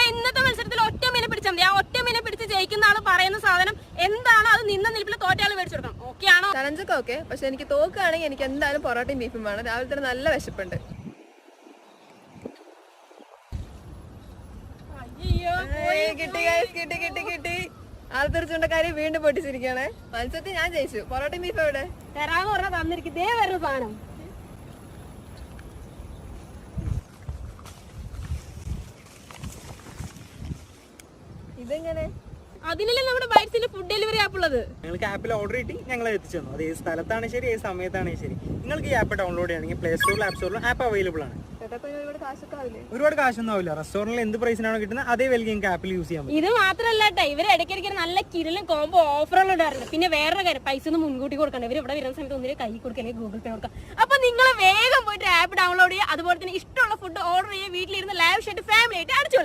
ഇന്നത്തെ മത്സരത്തിൽ ഒറ്റ മീനെ പിടിച്ചാൽ മതി. ആ ഒറ്റ മീനെ പിടിച്ച് ജയിക്കുന്ന ആള് പറയുന്ന സാധനം എന്താണോ അത് നിന്ന നിൽപ്പിൽ തോറ്റാൾ മേടിച്ചു കൊടുക്കണം. ഓക്കെ ആണോ? ചലഞ്ചൊക്കെ ഓക്കെ. പക്ഷെ എനിക്ക് തോക്കുകയാണെങ്കിൽ എനിക്ക് എന്തായാലും പൊറോട്ടയും ബീഫും വേണം. രാവിലെ തന്നെ നല്ല വിശപ്പുണ്ട്. കിട്ടി. ആൾക്കാർ ചൂണ്ടക്കാരി വീണ്ടും പൊട്ടിച്ചിരിക്കുകയാണ്. മത്സരത്തിൽ ഞാൻ ജയിച്ചു. പൊറോട്ടയും ബീഫ് എവിടെ? തരാന്ന് പറഞ്ഞാൽ തന്നിരിക്കും. ദേ വരുന്ന സാധനം ഇതെങ്ങനെ? അതിനല്ലേ നമ്മുടെ ബൈറ്റ്സിന്റെ ഫുഡ് ഡെലിവറി ആപ്പ് ഉള്ളത്. നിങ്ങൾക്ക് ആപ്പിൽ ഓർഡർ കിട്ടി ഞങ്ങൾ എത്തിച്ചു തന്നു. അത് ഏത് സ്ഥലത്താണ് ശരി, ഏത് സമയത്താണ് ശരി. നിങ്ങൾക്ക് ഈ ആപ്പ് ഡൗൺലോഡ് ചെയ്യണമെങ്കിൽ പ്ലേ സ്റ്റോറിലും ആപ്പ് സ്റ്റോറിലും ആപ്പ് അവൈലബിൾ ആണ്. ഒരുപാട് കാശൊന്നും ആവില്ല. റെസ്റ്റോറന്റിൽ എന്ത് പ്രൈസിനാണോ കിട്ടുന്നത് അതേ വിലയ്ക്ക് നിങ്ങൾക്ക് ആപ്പിൽ യൂസ് ചെയ്യാൻ പറ്റും. ഇത് മാത്രമല്ല കേട്ടോ, ഇവർ ഇടയ്ക്കിടയ്ക്ക് നല്ല കിരലും കോംബോ ഓഫറുകൾ ഇടാറുണ്ട്. പിന്നെ വേറൊരു കാര്യം, പൈസ ഒന്നും മുൻകൂട്ടി കൊടുക്കണ്ട. ഇവർ ഇവിടെ വരുന്ന സമയത്ത് ഒന്നിനും കൈ കൊടുക്കുക, ഗൂഗിൾ പേ കൊടുക്കാം. അപ്പൊ നിങ്ങൾ വേഗം പോയിട്ട് ആപ്പ് ഡൗൺലോഡ് ചെയ്യുക. അതുപോലെ തന്നെ ഇഷ്ടമുള്ള ഫുഡ് ഓർഡർ ചെയ്യുക. വീട്ടിലിരുന്ന് ലൈവ് ഷെറ്റ് ഫാമിലി ആയിട്ട് അടിച്ചു കളിക്കുക.